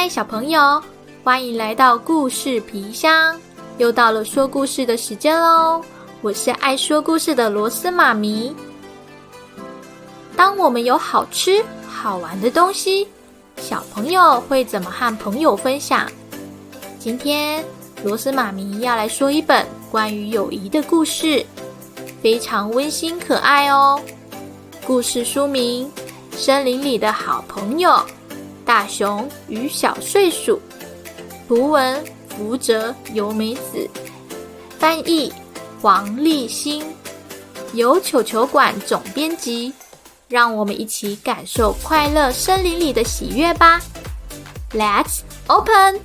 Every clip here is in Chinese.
嗨，小朋友，欢迎来到故事皮箱，又到了说故事的时间咯。我是爱说故事的螺丝妈咪。当我们有好吃好玩的东西，小朋友会怎么和朋友分享？今天螺丝妈咪要来说一本关于友谊的故事，非常温馨可爱哦。故事书名：森林里的好朋友，大熊与小睡鼠。图文：福泽由美子，翻译：黄立新，由球球馆总编辑。让我们一起感受快乐森林里的喜悦吧。Let's open！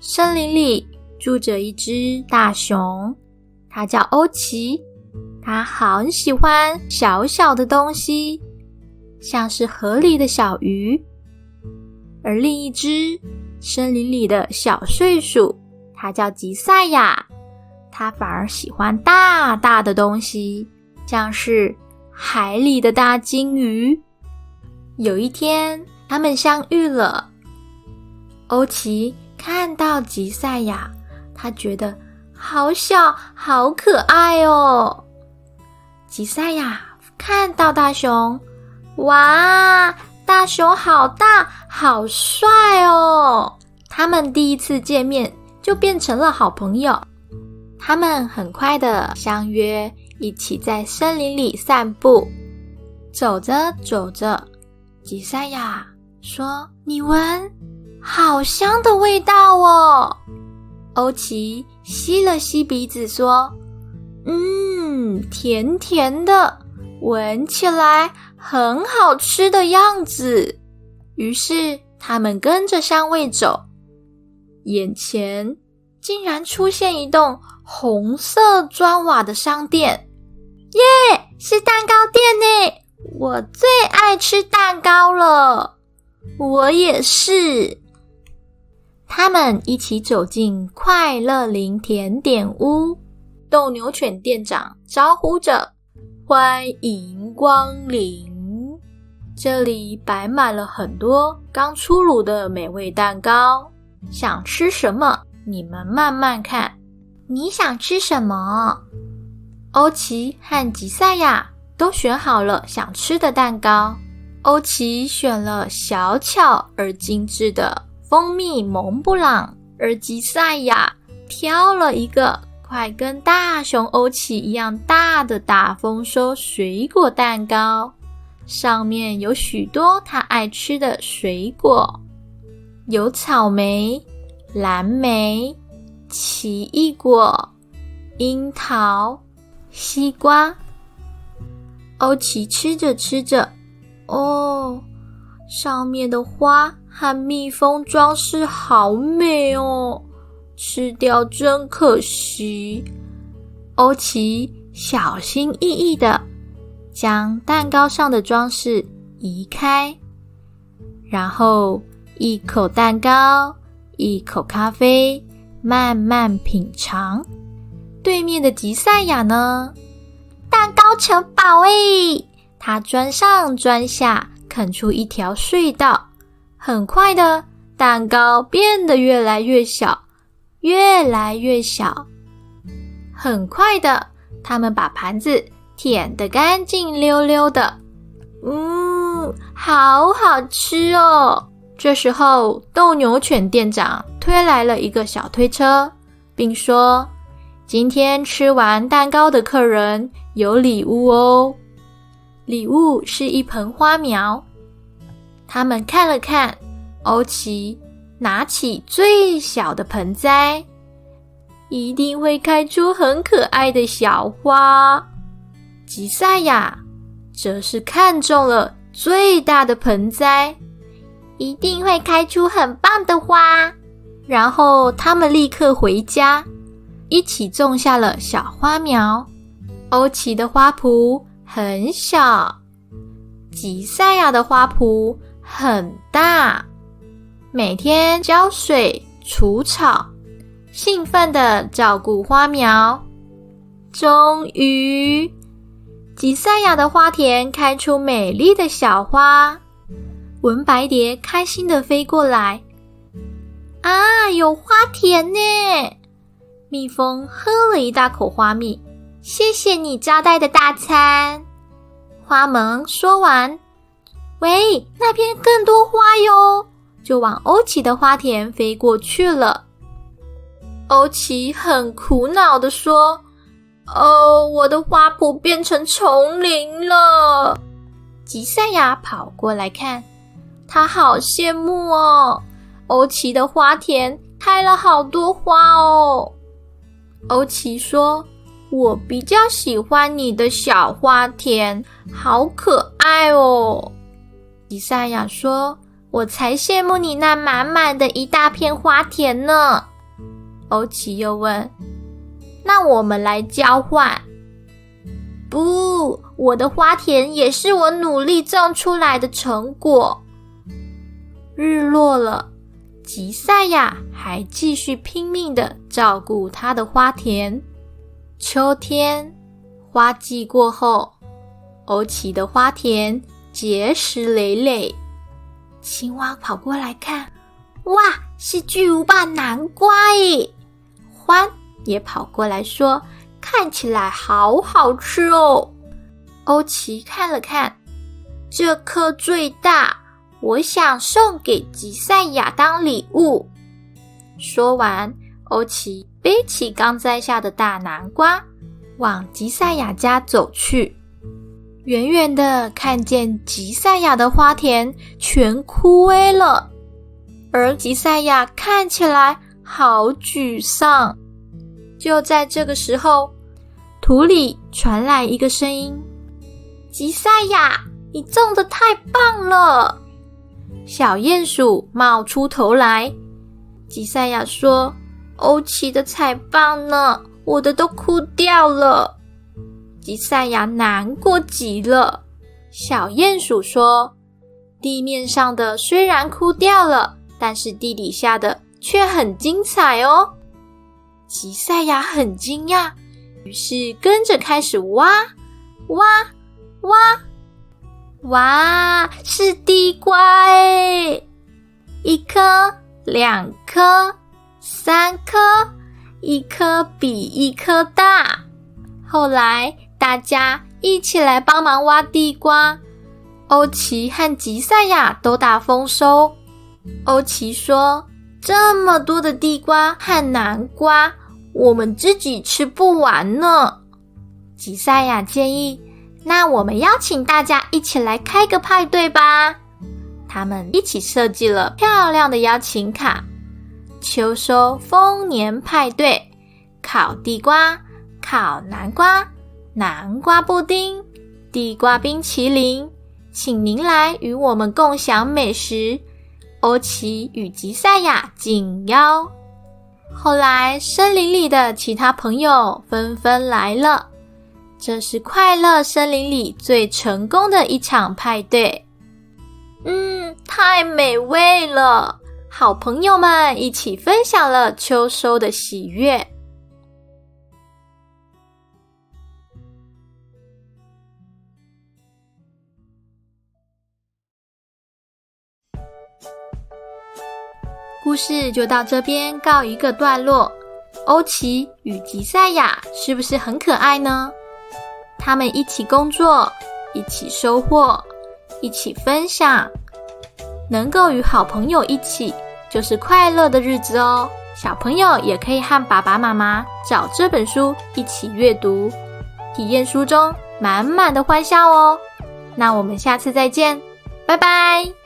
森林里住着一只大熊，它叫欧奇。它很喜欢小小的东西，像是河里的小鱼。而另一只森林里的小睡鼠，它叫吉赛亚，它反而喜欢大大的东西，像是海里的大鲸鱼。有一天，他们相遇了。欧奇看到吉赛亚，他觉得好小好可爱哦。吉赛亚看到大熊，哇，大熊好大好帅哦。他们第一次见面就变成了好朋友。他们很快的相约一起在森林里散步。走着走着，吉赛亚说：你闻，好香的味道哦。欧奇吸了吸鼻子说：甜甜的，闻起来很好吃的样子。于是他们跟着香味走，眼前竟然出现一栋红色砖瓦的商店。耶，是蛋糕店耶！我最爱吃蛋糕了。我也是。他们一起走进快乐林甜点屋，斗牛犬店长招呼着：欢迎光临。这里摆满了很多刚出炉的美味蛋糕，想吃什么你们慢慢看。你想吃什么？欧奇和吉赛亚都选好了想吃的蛋糕。欧奇选了小巧而精致的蜂蜜蒙布朗，而吉赛亚挑了一个快跟大熊欧奇一样大的大丰收水果蛋糕，上面有许多他爱吃的水果，有草莓、蓝莓、奇异果、樱桃、西瓜。欧奇吃着吃着，上面的花和蜜蜂装饰好美哦，吃掉真可惜。欧奇小心翼翼地将蛋糕上的装饰移开，然后一口蛋糕，一口咖啡，慢慢品尝。对面的吉赛亚呢？蛋糕城堡耶！他钻上钻下，啃出一条隧道。很快的，蛋糕变得越来越小，越来越小。很快的，他们把盘子舔得干净溜溜的。好好吃哦。这时候，斗牛犬店长推来了一个小推车，并说：今天吃完蛋糕的客人有礼物哦。礼物是一盆花苗。他们看了看，欧奇拿起最小的盆栽，一定会开出很可爱的小花。吉赛亚则是看中了最大的盆栽，一定会开出很棒的花。然后他们立刻回家，一起种下了小花苗。欧奇的花圃很小，吉赛亚的花圃很大，每天浇水除草，兴奋地照顾花苗。终于，吉赛亚的花田开出美丽的小花。文白蝶开心地飞过来，啊，有花田呢！蜜蜂喝了一大口花蜜，谢谢你招待的大餐。花萌说完，喂，那边更多花哟，就往欧奇的花田飞过去了。欧奇很苦恼地说，我的花圃变成丛林了。吉赛亚跑过来看，他好羡慕哦，欧奇的花田开了好多花哦。欧奇说，我比较喜欢你的小花田，好可爱哦。吉赛亚说，我才羡慕你那满满的一大片花田呢。欧奇又问，那我们来交换？不，我的花田也是我努力种出来的成果。日落了，吉赛亚还继续拼命地照顾他的花田。秋天，花季过后，欧奇的花田结实累累。青蛙跑过来看，哇，是巨无霸南瓜耶！獾也跑过来说，看起来好好吃哦。欧奇看了看，这颗最大，我想送给吉赛亚当礼物。说完，欧奇背起刚摘下的大南瓜，往吉赛亚家走去。远远的看见吉赛亚的花田全枯萎了，而吉赛亚看起来好沮丧。就在这个时候，土里传来一个声音，吉赛亚，你种得太棒了。小鼹鼠冒出头来，吉赛亚说，欧奇的才棒呢，我的都枯掉了。吉赛亚难过极了。小鼹鼠说，地面上的虽然枯掉了，但是地底下的却很精彩哦。吉赛亚很惊讶，于是跟着开始挖挖挖，哇，是地瓜耶！一颗、两颗、三颗，一颗比一颗大。后来大家一起来帮忙挖地瓜，欧奇和吉赛亚都大丰收。欧奇说，这么多的地瓜和南瓜，我们自己吃不完呢。吉赛亚建议，那我们邀请大家一起来开个派对吧。他们一起设计了漂亮的邀请卡，秋收丰年派对，烤地瓜、烤南瓜、南瓜布丁、地瓜冰淇淋，请您来与我们共享美食。欧奇与吉赛亚紧邀。后来森林里的其他朋友纷纷来了，这是快乐森林里最成功的一场派对。太美味了，好朋友们一起分享了秋收的喜悦。故事就到这边告一个段落。欧奇与吉赛亚是不是很可爱呢？他们一起工作，一起收获，一起分享，能够与好朋友一起，就是快乐的日子哦。小朋友也可以和爸爸妈妈找这本书一起阅读，体验书中满满的欢笑哦。那我们下次再见，拜拜。